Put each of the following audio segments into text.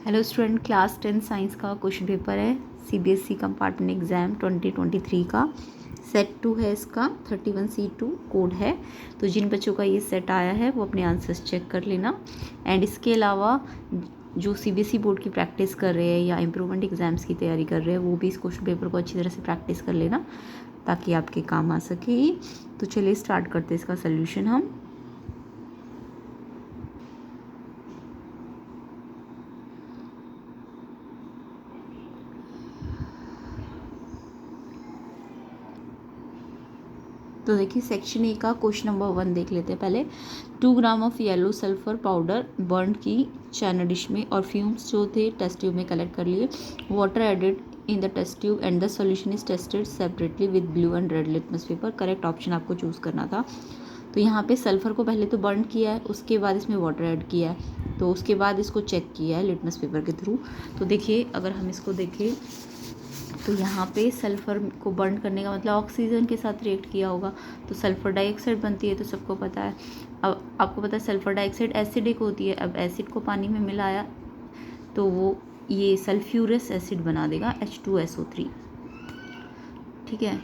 Hello student, class 10 science का question paper है CBSE compartment exam 2023 का। सेट 2 है इसका, 31C2 कोड है। तो जिन बच्चों का ये सेट आया है वो अपने आंसर्स चेक कर लेना। एंड इसके अलावा जो सीबीएसई बोर्ड की प्रैक्टिस कर रहे हैं या इम्प्रूवमेंट एग्ज़ाम्स की तैयारी कर रहे हैं वो भी इस क्वेश्चन पेपर को अच्छी तरह से प्रैक्टिस कर लेना ताकि आपके काम आ सके। तो चलिए स्टार्ट करते हैं इसका सोल्यूशन हम। तो देखिए सेक्शन ए का क्वेश्चन नंबर 1 देख लेते हैं पहले। 2 gram of yellow sulphur powder burn की चाइना डिश में और फ्यूम्स जो थे टेस्ट ट्यूब में कलेक्ट कर लिए। Water added in the test tube and the solution is tested separately with blue and red litmus paper. Correct option आपको choose करना था। तो यहाँ पे सल्फर को पहले तो बर्न किया है, उसके बाद इसमें वाटर ऐड किया है, तो उसके बाद इसको चेक किया है लिटमस पेपर के थ्रू। तो देखिए अगर हम इसको देखें तो यहाँ पे सल्फ़र को बर्न करने का मतलब ऑक्सीजन के साथ रिएक्ट किया होगा, तो सल्फ़र डाइऑक्साइड बनती है, तो सबको पता है। अब आपको पता है सल्फ़र डाइऑक्साइड एसिडिक होती है। अब एसिड को पानी में मिलाया तो वो ये सल्फ्यूरस एसिड बना देगा H2SO3। ठीक है,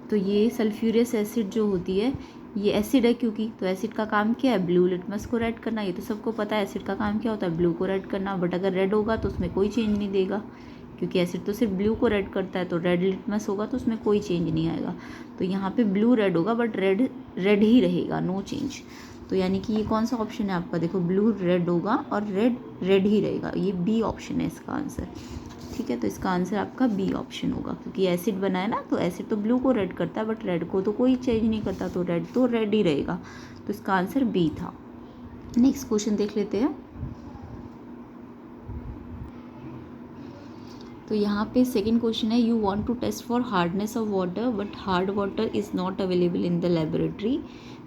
तो ये सल्फ्यूरस एसिड जो होती है ये एसिड है क्योंकि, तो एसिड का काम क्या है, ब्लू लिटमस को रेड करना। ये तो सबको पता है एसिड का काम क्या होता है, ब्लू को रेड करना। बट अगर रेड होगा तो उसमें कोई चेंज नहीं देगा क्योंकि एसिड तो सिर्फ ब्लू को रेड करता है। तो रेड लिटमस होगा तो उसमें कोई चेंज नहीं आएगा। तो यहाँ पे ब्लू रेड होगा बट रेड रेड ही रहेगा, नो चेंज। तो यानी कि ये कौन सा ऑप्शन है आपका, देखो ब्लू रेड होगा और रेड रेड ही रहेगा। ये बी ऑप्शन है इसका आंसर। ठीक है, तो इसका आंसर आपका बी ऑप्शन होगा क्योंकि एसिड बना है ना, तो एसिड तो ब्लू को रेड करता है बट रेड को तो कोई चेंज नहीं करता, तो रेड ही रहेगा। तो इसका आंसर बी था। नेक्स्ट क्वेश्चन देख लेते हैं। तो यहाँ पे सेकंड क्वेश्चन है, you want to test for hardness of water but hard water is not available in the laboratory.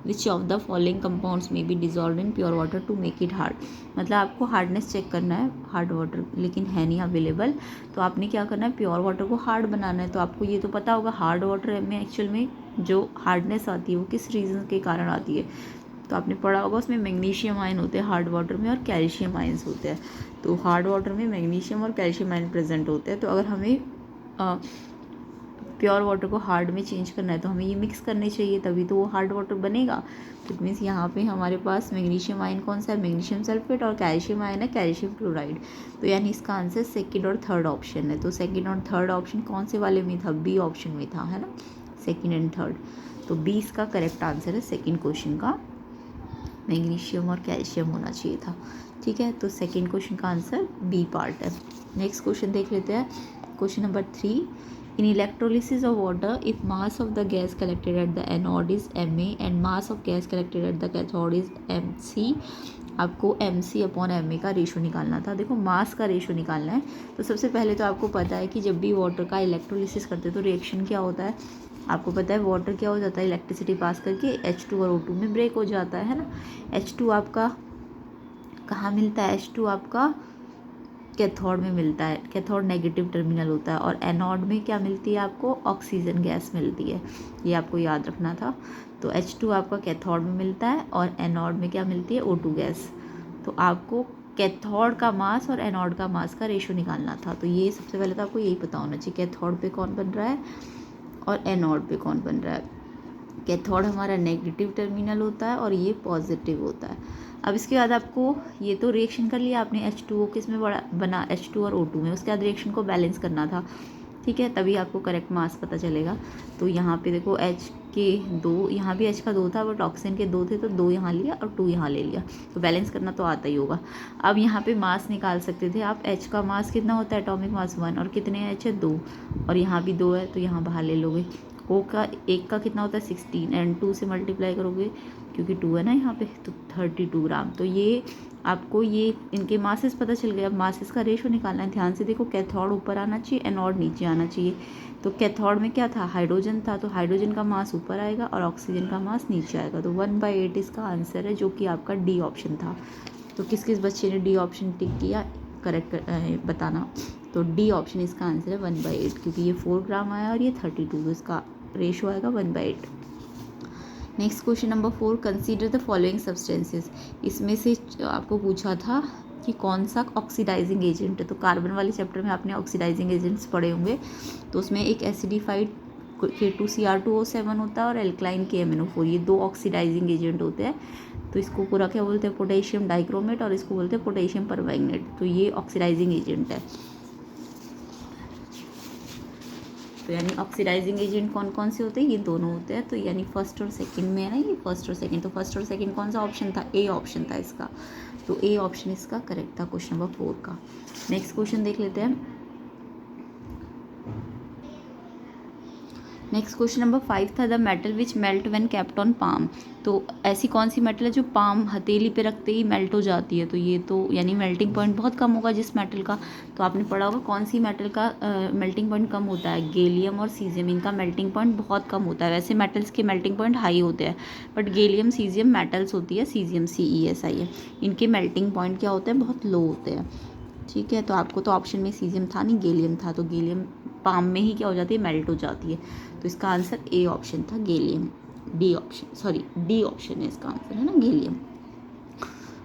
Which of the following compounds may be dissolve in pure water to make it hard. मतलब आपको hardness check करना है, hard water लेकिन है नहीं available, तो आपने क्या करना है, प्योर वाटर को हार्ड बनाना है। तो आपको ये तो पता होगा हार्ड वाटर में एक्चुअल में जो हार्डनेस आती है वो किस रीज़न के कारण आती है। तो आपने पढ़ा होगा उसमें मैग्नीशियम आयन होते हैं हार्ड वाटर में और कैल्शियम आयन्स होते हैं। तो हार्ड वाटर में मैग्नीशियम और कैल्शियम आयन प्रेजेंट होते हैं। तो अगर हमें प्योर वाटर को हार्ड में चेंज करना है तो हमें ये मिक्स करने चाहिए, तभी तो वो हार्ड वाटर बनेगा। तो इट मीन्स यहाँ पे हमारे पास मैग्नीशियम आयन कौन सा है, मैग्नीशियम सल्फेट, और कैल्शियम आयन है कैल्शियम क्लोराइड। तो यानी इसका आंसर सेकंड और थर्ड ऑप्शन है। तो सेकंड और थर्ड ऑप्शन कौन से वाले में था, बी ऑप्शन में था, है ना, सेकंड एंड थर्ड। तो बी इसका करेक्ट आंसर है सेकंड क्वेश्चन का, मैग्नीशियम और कैल्शियम होना चाहिए था। ठीक है, तो सेकंड क्वेश्चन का आंसर बी पार्ट है। नेक्स्ट क्वेश्चन देख लेते हैं, question number 3। In electrolysis of water if mass of the gas collected at the anode is Ma and mass of gas collected at the cathode is Mc। आपको Mc/Ma का ratio निकालना था। देखो मास का ratio निकालना है तो सबसे पहले तो आपको पता है कि जब भी वाटर का इलेक्ट्रोलिसिस करते हैं तो रिएक्शन क्या होता है, आपको पता है वाटर क्या हो जाता है, इलेक्ट्रिसिटी पास करके H2 और O2 में ब्रेक हो जाता है ना। H2 आपका कहाँ मिलता है, H2 आपका कैथोड में मिलता है, कैथोड नेगेटिव टर्मिनल होता है, और एनोड में क्या मिलती है आपको, ऑक्सीजन गैस मिलती है। ये आपको याद रखना था। तो H2 आपका कैथोड में मिलता है और एनोड में क्या मिलती है, O2 गैस। तो आपको कैथोड का मास और एनोड का मास का रेशो निकालना था। तो ये सबसे पहले तो आपको यही पता होना चाहिए कैथोड पे कौन बन रहा है और एनोड पे कौन बन रहा है। कैथोड हमारा नेगेटिव टर्मिनल होता है और ये पॉजिटिव होता है। अब इसके बाद आपको ये तो रिएक्शन कर लिया आपने, H2O किस में बना, H2 और O2 में, उसके बाद रिएक्शन को बैलेंस करना था। ठीक है, तभी आपको करेक्ट मास पता चलेगा। तो यहाँ पे देखो H के 2, यहाँ भी H का 2 था बट ऑक्सीजन के 2 थे, तो 2 यहाँ लिया और 2 यहाँ ले लिया, तो बैलेंस करना तो आता ही होगा। अब यहाँ पे मास निकाल सकते थे आप, H का मास कितना होता है, एटॉमिक मास 1, और कितने H है 2, और यहाँ भी 2 है तो यहाँ बाहर ले लोगे। O का 1 का कितना होता है 16, एंड 2 से मल्टीप्लाई करोगे क्योंकि 2 है ना यहाँ पे, तो 32 ग्राम। तो ये आपको ये इनके मासेस पता चल गया। अब मासेस का रेशो निकालना है, ध्यान से देखो, कैथोड ऊपर आना चाहिए, एनोड नीचे आना चाहिए। तो कैथोड में क्या था, हाइड्रोजन था, तो हाइड्रोजन का मास ऊपर आएगा और ऑक्सीजन का मास नीचे आएगा। तो 1/8 इसका आंसर है, जो कि आपका डी ऑप्शन था। तो किस किस बच्चे ने डी ऑप्शन टिक किया, करेक्ट बताना। तो डी ऑप्शन इसका आंसर है 1/8, क्योंकि ये 4 ग्राम आया और ये 32, तो इसका रेशो आएगा 1/8। Next question number 4, consider the following substances. इसमें से आपको पूछा था कि कौन सा ऑक्सीडाइजिंग एजेंट है। तो कार्बन वाले चैप्टर में आपने ऑक्सीडाइजिंग एजेंट्स पढ़े होंगे, तो उसमें एक एसिडिफाइड K2Cr2O7 होता है और एल्कलाइन KMnO4, ये 2 ऑक्सीडाइजिंग एजेंट होते हैं। तो इसको पूरा क्या बोलते हैं, पोटेशियम डाइक्रोमेट, और इसको बोलते हैं पोटेशियम परमैंगनेट। तो ये ऑक्सीडाइजिंग एजेंट है। तो यानी ऑक्सीडाइजिंग एजेंट कौन कौन से होते हैं, ये दोनों होते हैं। तो यानी फर्स्ट और सेकंड में है ना, ये फर्स्ट और सेकंड। तो फर्स्ट और सेकंड कौन सा ऑप्शन था, ए ऑप्शन था इसका। तो ए ऑप्शन इसका करेक्ट था क्वेश्चन नंबर 4 का। नेक्स्ट क्वेश्चन देख लेते हैं। नेक्स्ट क्वेश्चन नंबर 5 था, the metal which melt when kept on palm. तो ऐसी कौन सी मेटल है जो पाम हथेली पे रखते ही मेल्ट हो जाती है। तो ये तो यानी मेल्टिंग पॉइंट बहुत कम होगा जिस मेटल का। तो आपने पढ़ा होगा कौन सी मेटल का मेल्टिंग पॉइंट कम होता है, गैलियम और सीजियम। इनका मेल्टिंग पॉइंट बहुत कम होता है। वैसे मेटल्स के मेल्टिंग पॉइंट हाई होते हैं, बट गैलियम सीजियम मेटल्स होती है, सीजियम CeSi, इनके मेल्टिंग पॉइंट क्या होते हैं, बहुत लो होते हैं। ठीक है, तो आपको तो ऑप्शन में सीजियम था नहीं, गैलियम था। तो गैलियम पाम में ही क्या हो जाती है, मेल्ट हो जाती है। तो इसका आंसर ए ऑप्शन था, गैलियम। डी ऑप्शन है इसका आंसर, है ना, गैलियम।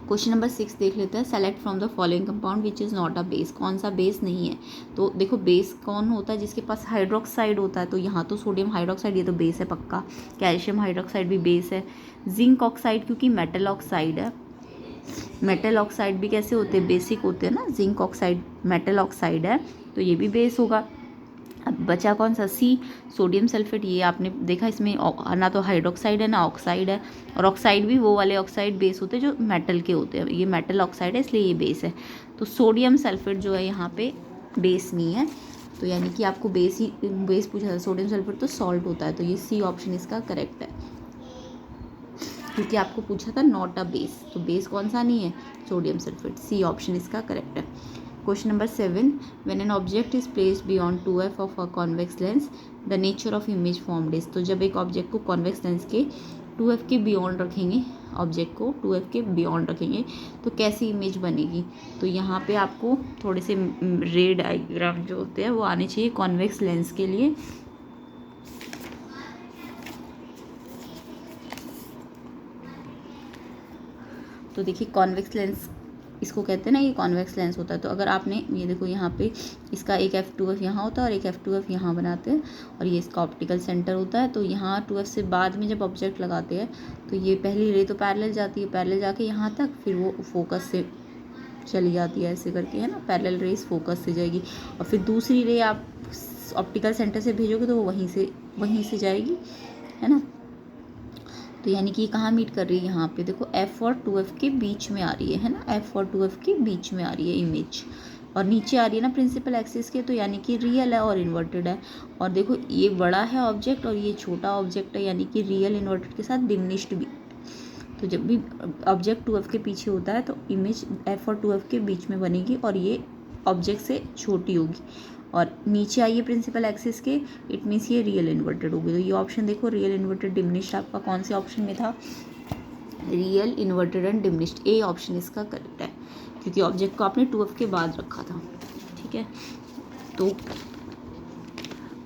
क्वेश्चन नंबर 6 देख लेते हैं। Select from the following compound which is not a base. कौन सा बेस नहीं है। तो देखो बेस कौन होता है, जिसके पास हाइड्रोक्साइड होता है। तो यहाँ तो सोडियम हाइड्रोक्साइड, ये तो बेस है पक्का। कैल्शियम हाइड्रोक्साइड भी बेस है। जिंक ऑक्साइड क्योंकि मेटल ऑक्साइड है। मेटल ऑक्साइड भी कैसे होते हैं, बेसिक होते हैं ना। जिंक ऑक्साइड मेटल ऑक्साइड है, तो ये भी बेस होगा। अब बचा कौन सा, सी, सोडियम सल्फेट। ये आपने देखा इसमें ना तो हाइड्रोक्साइड है ना ऑक्साइड है। और ऑक्साइड भी वो वाले ऑक्साइड बेस होते हैं जो मेटल के होते हैं। ये मेटल ऑक्साइड है इसलिए ये बेस है। तो सोडियम सल्फेट जो है यहाँ पे बेस नहीं है। तो यानी कि आपको बेस पूछा था, सोडियम सल्फेट तो सॉल्ट होता है। तो ये सी ऑप्शन इसका करेक्ट है, क्योंकि आपको पूछा था नॉट अ बेस। तो बेस कौन सा नहीं है, सोडियम सल्फेट। सी ऑप्शन इसका करेक्ट है। Question number 7, when an object is placed beyond 2f of a convex lens the nature of image formed is. तो जब एक ऑब्जेक्ट को कॉन्वेक्स लेंस के 2f के बियॉन्ड रखेंगे, ऑब्जेक्ट को 2f के बियॉन्ड रखेंगे तो कैसी इमेज बनेगी। तो यहाँ पे आपको थोड़े से रे डायग्राम जो होते हैं वो आने चाहिए कॉन्वेक्स लेंस के लिए। तो देखिए कॉन्वेक्स लेंस इसको कहते हैं ना, ये कॉन्वेक्स लेंस होता है। तो अगर आपने ये देखो यहाँ पे इसका एक F2F यहाँ होता है और एक F2F यहाँ बनाते हैं, और ये इसका ऑप्टिकल सेंटर होता है। तो यहाँ 2F से बाद में जब ऑब्जेक्ट लगाते हैं तो ये पहली रे तो पैरेलल जाती है, पैरेलल जाके यहाँ तक, फिर वो फोकस से चली जाती है ऐसे करके, है ना, पैरेलल रे इस फोकस से जाएगी। और फिर दूसरी रे आप ऑप्टिकल सेंटर से भेजोगे तो वो वहीं से जाएगी, है ना। तो यानी कि कहाँ मीट कर रही है, यहाँ पे देखो F और 2F के बीच में आ रही है ना, F और 2F के बीच में आ रही है इमेज, और नीचे आ रही है ना प्रिंसिपल एक्सिस के। तो यानी कि रियल है और इन्वर्टेड है। और देखो ये बड़ा है ऑब्जेक्ट और ये छोटा ऑब्जेक्ट है, यानी कि रियल इन्वर्टेड के साथ डिमिनिश्ड भी। तो जब भी ऑब्जेक्ट 2F के पीछे होता है तो इमेज F और 2F के बीच में बनेगी और ये ऑब्जेक्ट से छोटी होगी। और नीचे आइए प्रिंसिपल एक्सिस के, इट मीन्स ये रियल इन्वर्टेड होगी। तो ये ऑप्शन देखो रियल इन्वर्टेड डिमिनिश्ड आपका कौन से ऑप्शन में था, real inverted and diminished. A option इसका करेक्ट है, क्योंकि ऑब्जेक्ट को आपने 2F के बाद रखा था। ठीक है, तो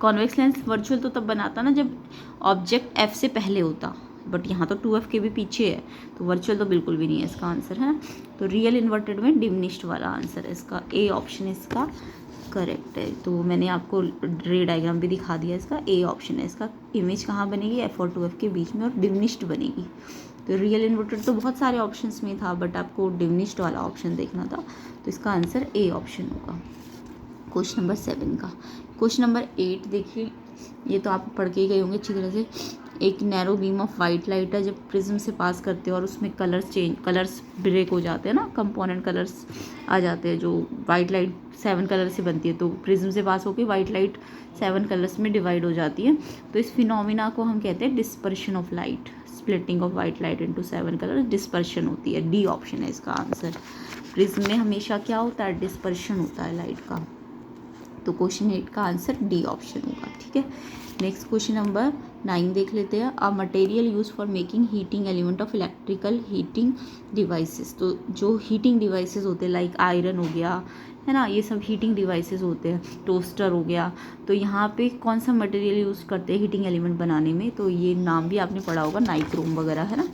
कॉन्वेक्स लेंस वर्चुअल तो तब बनाता ना जब ऑब्जेक्ट F से पहले होता, बट यहाँ तो 2F के भी पीछे है, तो वर्चुअल तो बिल्कुल भी नहीं है इसका आंसर, है ना। तो रियल इन्वर्टेड में डिमिनिश्ड वाला आंसर है इसका, ए ऑप्शन इसका करेक्ट है। तो मैंने आपको रे डायग्राम भी दिखा दिया इसका, ए ऑप्शन है इसका। इमेज कहाँ बनेगी, F और 2F के बीच में और डिमिनिश्ड बनेगी। तो रियल इन्वर्टेड तो बहुत सारे ऑप्शंस में था, बट आपको डिमिनिश्ड वाला ऑप्शन देखना था, तो इसका आंसर ए ऑप्शन होगा क्वेश्चन नंबर 7 का। क्वेश्चन नंबर 8 देखिए, ये तो आप पढ़ के ही गए होंगे अच्छी तरह से। एक narrow beam of white light है, जब प्रिज्म से पास करते हैं और उसमें कलर्स ब्रेक हो जाते हैं ना, कंपोनेंट कलर्स आ जाते हैं। जो वाइट लाइट 7 कलर से बनती है, तो प्रिज्म से पास होकर वाइट लाइट 7 कलर्स में डिवाइड हो जाती है। तो इस फिनोमिना को हम कहते हैं dispersion of light, splitting of white light into 7 colours, dispersion होती है। डी ऑप्शन है इसका आंसर। प्रिज्म में हमेशा क्या होता है, डिस्पर्शन होता है लाइट का। तो क्वेश्चन 8 का आंसर डी ऑप्शन होगा। ठीक है, नेक्स्ट क्वेश्चन नंबर 9 देख लेते हैं। A material use for making heating element of electrical heating devices. तो जो हीटिंग डिवाइसेस होते हैं लाइक आयरन हो गया, है ना, ये सब हीटिंग डिवाइसेस होते हैं, टोस्टर हो गया। तो यहाँ पे कौन सा मटेरियल यूज़ करते हैं हीटिंग एलिमेंट बनाने में, तो ये नाम भी आपने पढ़ा होगा, नाइक्रोम वगैरह, है ना।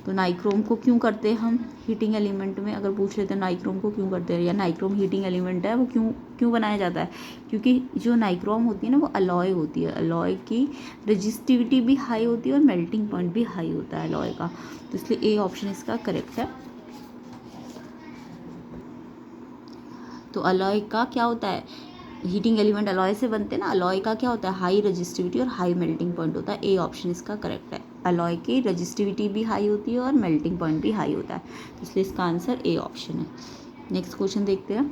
तो नाइक्रोम को क्यों करते हैं हम हीटिंग एलिमेंट में, अगर पूछ लेते हैं नाइक्रोम को क्यों करते हैं या नाइक्रोम हीटिंग एलिमेंट है वो क्यों बनाया जाता है, क्योंकि जो नाइक्रोम होती है ना वो अलॉय होती है, अलॉय की रजिस्टिविटी भी हाई होती है और मेल्टिंग पॉइंट भी हाई होता है अलॉय का, तो इसलिए ए ऑप्शन इसका करेक्ट है। तो अलॉय का क्या होता है, हीटिंग एलिमेंट अलॉय से बनते हैं ना, अलॉय का क्या होता है, हाई रजिस्टिविटी और हाई मेल्टिंग पॉइंट होता है, ए ऑप्शन इसका करेक्ट है। अलॉय की रजिस्टिविटी भी हाई होती है और मेल्टिंग पॉइंट भी हाई होता है, तो इसलिए इसका आंसर ए ऑप्शन है। नेक्स्ट क्वेश्चन देखते हैं,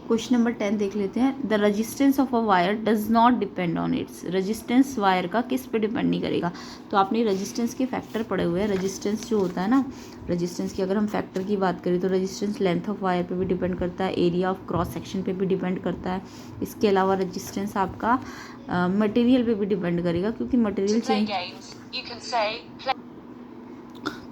क्वेश्चन नंबर 10 देख लेते हैं। The resistance of a wire does not depend on it's, resistance wire का किस पे डिपेंड नहीं करेगा। तो आपने रजिस्टेंस के फैक्टर पढ़े हुए हैं, रजिस्टेंस जो होता है ना, रजिस्टेंस की अगर हम फैक्टर की बात करें तो रजिस्टेंस लेंथ ऑफ वायर पे भी डिपेंड करता है, एरिया ऑफ क्रॉस सेक्शन पे भी डिपेंड करता है, इसके अलावा रजिस्टेंस आपका मटेरियल पे भी डिपेंड करेगा, क्योंकि मटेरियल चेंज,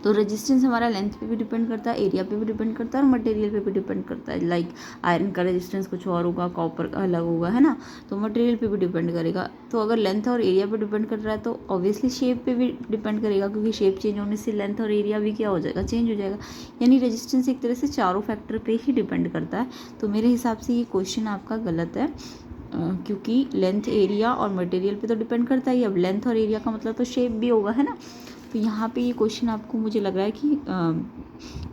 तो रेजिस्टेंस हमारा लेंथ पे भी डिपेंड करता है, एरिया पे भी डिपेंड करता है और मटेरियल पे भी डिपेंड करता है। लाइक आयरन का रेजिस्टेंस कुछ और होगा, कॉपर का अलग होगा, है ना, तो मटेरियल पे भी डिपेंड करेगा। तो अगर लेंथ और एरिया पे डिपेंड कर रहा है तो ऑब्वियसली शेप पे भी डिपेंड करेगा, क्योंकि शेप चेंज होने से लेंथ और एरिया भी क्या हो जाएगा, चेंज हो जाएगा। यानी रेजिस्टेंस एक तरह से चारों फैक्टर पे ही डिपेंड करता है। तो मेरे हिसाब से ये क्वेश्चन आपका गलत है, क्योंकि लेंथ, एरिया और मटेरियल पे तो डिपेंड करता ही। अब लेंथ और एरिया का मतलब तो शेप भी होगा, है ना। तो यहाँ पे ये क्वेश्चन आपको मुझे लग रहा है कि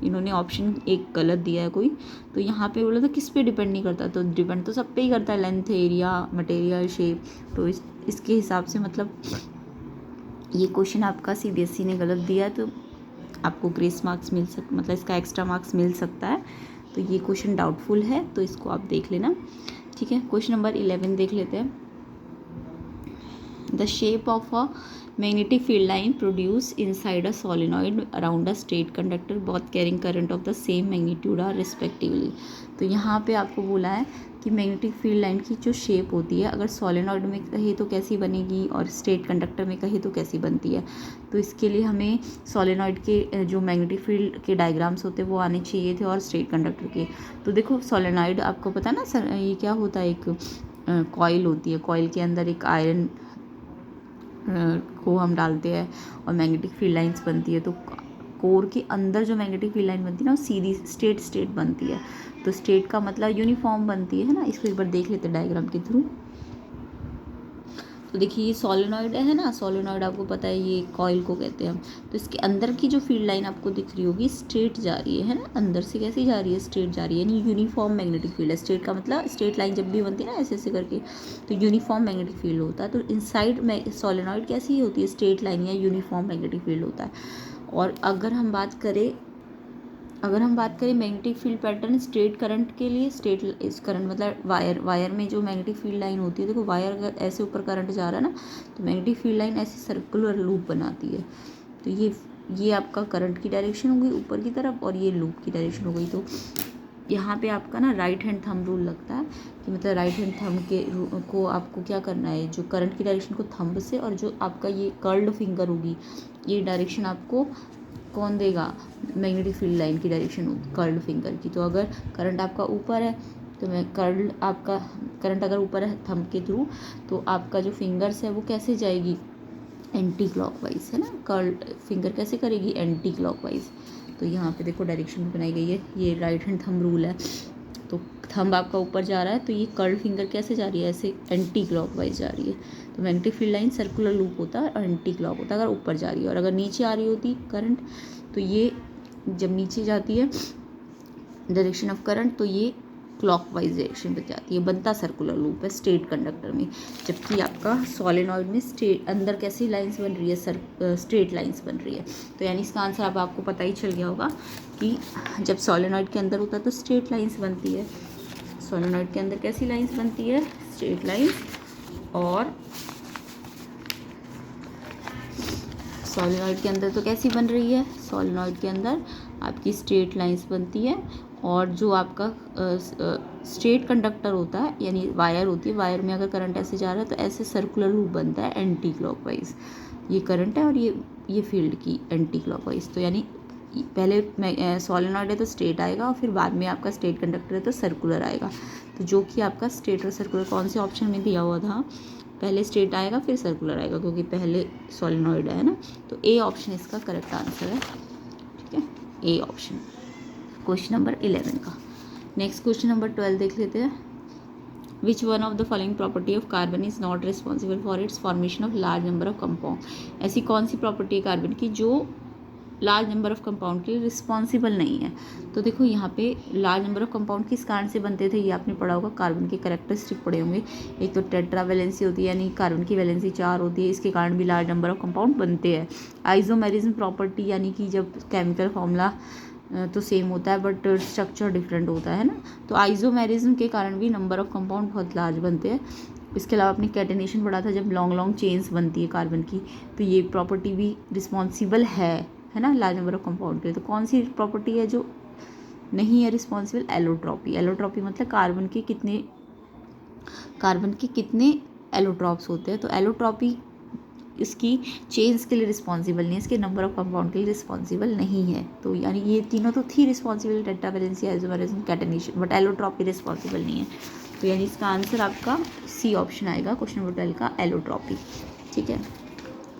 इन्होंने ऑप्शन एक गलत दिया है कोई। तो यहाँ पे बोला था किस पे डिपेंड नहीं करता, तो डिपेंड तो सब पे ही करता है, लेंथ, एरिया, मटेरियल, शेप। तो इसके हिसाब से मतलब ये क्वेश्चन आपका CBSE ने गलत दिया है, तो आपको ग्रेस मार्क्स मतलब इसका एक्स्ट्रा मार्क्स मिल सकता है। तो ये क्वेश्चन डाउटफुल है, तो इसको आप देख लेना, ठीक है। क्वेश्चन नंबर 11 देख लेते हैं। The shape of a magnetic field line produced inside a solenoid around a straight conductor both carrying current of the same magnitude are respectively। तो यहाँ पे आपको बोला है कि मैग्नेटिक फील्ड लाइन की जो शेप होती है अगर सोलेनॉइड में कहे तो कैसी बनेगी और स्ट्रेट कंडक्टर में कहे तो कैसी बनती है। तो इसके लिए हमें सोलेनॉइड के जो मैग्नेटिक फील्ड के डायग्राम्स होते हैं वो आने चाहिए थे और स्ट्रेट कंडक्टर के। तो देखो सोलेनॉइड आपको पता है ना सर, ये क्या होता है, एक कॉइल होती है, कॉइल के अंदर एक आयरन को हम डालते हैं और मैग्नेटिक फील्ड लाइंस बनती है। तो कोर के अंदर जो मैग्नेटिक फील्ड लाइन बनती है ना वो सीधी स्ट्रेट बनती है। तो स्ट्रेट का मतलब यूनिफॉर्म बनती है ना। इसको एक बार देख लेते हैं डायग्राम के थ्रू। तो देखिए ये सोलेनॉइड है ना, सोलेनॉइड आपको पता है ये कॉइल को कहते हैं हम। तो इसके अंदर की जो फील्ड लाइन आपको दिख रही होगी स्ट्रेट जा रही है ना, अंदर से कैसी जा रही है, स्ट्रेट जा रही है, यानी यूनिफॉर्म मैग्नेटिक फील्ड है। स्ट्रेट का मतलब स्ट्रेट लाइन जब भी बनती है ना ऐसे ऐसे करके तो यूनिफॉर्म मैग्नेटिक फील्ड होता है। तो इनसाइड में सोलेनॉइड कैसी होती है, स्ट्रेट लाइन या यूनिफॉर्म मैग्नेटिक फील्ड होता है। और अगर हम बात करें magnetic field pattern straight current के लिए, स्ट्रेट इस करंट मतलब वायर में जो मैग्नेटिक फील्ड लाइन होती है, देखो वायर अगर ऐसे ऊपर करंट जा रहा है ना तो मैग्नेटिक फील्ड लाइन ऐसे सर्कुलर लूप बनाती है। तो ये आपका करंट की डायरेक्शन हो गई ऊपर की तरफ और ये लूप की डायरेक्शन हो गई। तो यहाँ पे आपका ना राइट हैंड थंब रूल लगता है कि मतलब राइट हैंड थंब को आपको क्या करना है, जो करंट की डायरेक्शन को थंब से और जो आपका ये कर्ल्ड फिंगर होगी ये डायरेक्शन आपको कौन देगा, मैग्नेटिक फील्ड लाइन की डायरेक्शन कर्ल्ड फिंगर की। तो अगर करंट आपका ऊपर है तो करंट अगर ऊपर है थंब के थ्रू तो आपका जो फिंगर्स है वो कैसे जाएगी, एंटी क्लॉकवाइज, है ना। कर्ल्ड फिंगर कैसे करेगी, एंटी क्लॉकवाइज। तो यहाँ पे देखो डायरेक्शन भी बनाई गई है, ये राइट हैंड थंब रूल है। तो थंब आपका ऊपर जा रहा है तो ये कर्ल्ड फिंगर कैसे जा रही है, ऐसे एंटी क्लॉकवाइज जा रही है। तो magnetic field line circular loop होता है और एंटी क्लॉक होता है अगर ऊपर जा रही है। और अगर नीचे आ रही होती करंट तो ये जब नीचे जाती है डायरेक्शन ऑफ करंट तो ये क्लॉकवाइज डायरेक्शन पे जाती है, बनता सर्कुलर लूप है स्ट्रेट कंडक्टर में। जबकि आपका सोलेनॉइड में स्ट्रेट अंदर कैसी लाइंस बन रही है, स्ट्रेट लाइंस बन रही है। तो यानी इसका आंसर अब आपको पता ही चल गया होगा कि जब सोलेनॉइड के अंदर होता है तो स्ट्रेट लाइंस बनती है। सोलेनॉइड के अंदर कैसी लाइंस बनती है, स्ट्रेट लाइंस। और सोलेनॉइड के अंदर तो कैसी बन रही है, सोलेनॉइड के अंदर आपकी स्ट्रेट लाइंस बनती है। और जो आपका स्ट्रेट कंडक्टर होता है यानी वायर होती है, वायर में अगर करंट ऐसे जा रहा है तो ऐसे सर्कुलर लूप बनता है एंटी क्लॉकवाइज। ये करंट है और ये फील्ड की एंटी क्लॉकवाइज। तो यानी पहले सोलेनॉइड है तो स्ट्रेट आएगा और फिर बाद में आपका स्ट्रेट कंडक्टर है तो सर्कुलर आएगा। तो जो कि आपका स्ट्रेट और सर्कुलर कौन से ऑप्शन में दिया हुआ था, पहले स्ट्रेट आएगा फिर सर्कुलर आएगा, क्योंकि पहले सोलेनॉइड है ना। तो ए ऑप्शन इसका करेक्ट आंसर है, ठीक है, ए ऑप्शन क्वेश्चन नंबर 11 का। नेक्स्ट क्वेश्चन नंबर 12 देख लेते हैं। विच one of the following property of carbon is not responsible for its formation of large number of compound. ऐसी कौन सी प्रॉपर्टी है कार्बन की जो लार्ज नंबर ऑफ कंपाउंड के लिए रिस्पॉन्सिबल नहीं है। तो देखो यहाँ पे लार्ज नंबर ऑफ कंपाउंड किस कारण से बनते थे, ये आपने पढ़ा होगा, कार्बन के कैरेक्टरिस्टिक पढ़े होंगे। एक तो टेट्रा वैलेंसी होती है, यानी कार्बन की वैलेंसी 4 होती है, इसके कारण भी लार्ज नंबर ऑफ कंपाउंड बनते हैं। आइसोमेरिज्म प्रॉपर्टी, यानी कि जब केमिकल फॉर्मूला तो सेम होता है बट स्ट्रक्चर डिफरेंट होता है ना, तो आइसोमेरिज्म के कारण भी नंबर ऑफ कंपाउंड बहुत लार्ज बनते हैं। इसके अलावा आपने कैटेनेशन पढ़ा था, जब लॉन्ग लॉन्ग चेन्स बनती है कार्बन की, तो ये प्रॉपर्टी भी रिस्पॉन्सिबल है ना लार्ज नंबर ऑफ कंपाउंड के लिए। तो कौन सी प्रॉपर्टी है जो नहीं है रिस्पॉन्सिबल? एलोट्रॉपी। एलोट्रॉपी मतलब कार्बन के कितने एलोट्रॉप्स होते हैं, तो एलोट्रॉपी इसकी चेन्स के लिए रिस्पॉन्सिबल नहीं है, इसके नंबर ऑफ कंपाउंड के लिए रिस्पॉन्सिबल नहीं है। तो यानी ये तीनों तो थी responsible, tetra valency, isomerism, catenation, but allotropy responsible नहीं है। तो यानी इसका आंसर आपका सी ऑप्शन आएगा क्वेश्चन नंबर 12 का, एलोट्रॉपी, ठीक है।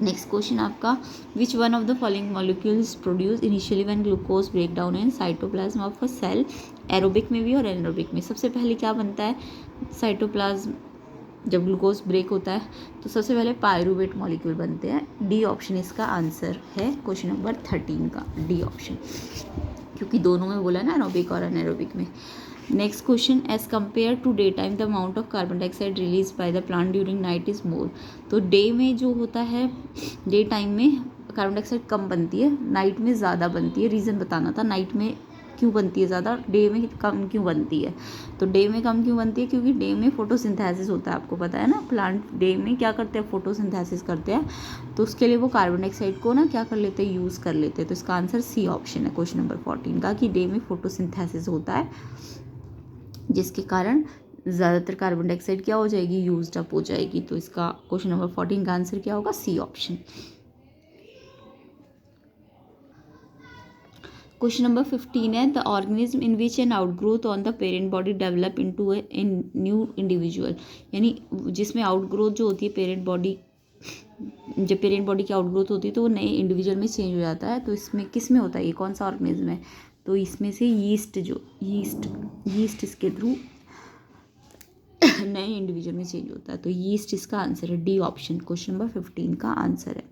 नेक्स्ट क्वेश्चन आपका, which one of the following molecules produce initially when glucose break down in cytoplasm of a cell, aerobic में भी और एनारोबिक में। सबसे पहले क्या बनता है साइटोप्लाज्म, जब ग्लूकोज ब्रेक होता है तो सबसे पहले पायरूवेट मॉलिक्यूल बनते हैं। डी ऑप्शन इसका आंसर है क्वेश्चन नंबर 13 का, डी ऑप्शन, क्योंकि दोनों में बोला ना एरोबिक और एनारोबिक में। Next question, as compare to day time the amount of carbon dioxide release by the plant during night is more. तो डे में जो होता है, डे टाइम में कार्बन डाइऑक्साइड कम बनती है, नाइट में ज़्यादा बनती है। रीज़न बताना था, नाइट में क्यों बनती है ज़्यादा, डे में कम क्यों बनती है। तो डे में कम क्यों बनती है, क्योंकि डे में फोटोसिंथेसिस होता है, आपको पता है ना, प्लांट डे में क्या करते हैं, फोटोसिंथेसिस करते हैं। तो उसके लिए वो कार्बन डाइऑक्साइड को ना क्या कर लेते हैं, यूज़ कर लेते हैं। तो इसका आंसर सी ऑप्शन है क्वेश्चन नंबर 14 का, कि डे में फोटोसिंथेसिस होता है, जिसके कारण ज़्यादातर कार्बन डाइऑक्साइड क्या हो जाएगी, यूज्ड अप हो जाएगी। तो इसका क्वेश्चन नंबर 14 का आंसर क्या होगा, सी ऑप्शन। क्वेश्चन नंबर 15 है, the organism in which N outgrowth on the parent body develop into a new individual. यानी जिसमें आउटग्रोथ जो होती है पेरेंट बॉडी, जब पेरेंट बॉडी की आउटग्रोथ होती है तो वो नए इंडिविजुअल में चेंज हो जाता है। तो इसमें किस में होता है, ये कौन सा ऑर्गेनिज्म है, तो इसमें से यीस्ट इसके थ्रू नए इंडिविजुअल में चेंज होता है। तो यीस्ट इसका आंसर है, डी ऑप्शन क्वेश्चन नंबर 15 का आंसर है।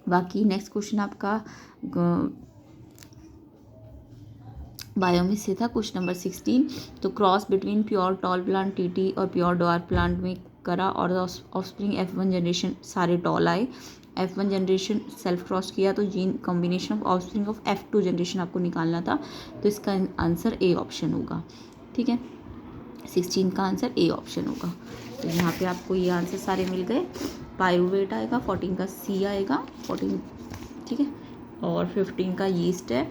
बाकी नेक्स्ट क्वेश्चन आपका बायो में से था, क्वेश्चन नंबर 16। तो cross between pure tall plant TT और प्योर डॉर प्लांट में करा, और ऑफस्प्रिंग F1 जनरेशन सारे टॉल आए। F1 जनरेशन सेल्फ क्रॉस किया, तो gene combination of offspring of F2 generation आपको निकालना था। तो इसका आंसर ए ऑप्शन होगा, ठीक है, 16 का आंसर ए ऑप्शन होगा। तो यहाँ पे आपको ये आंसर सारे मिल गए। पायरूवेट आएगा, 14 का सी आएगा, 14, ठीक है, और 15 का यीस्ट है,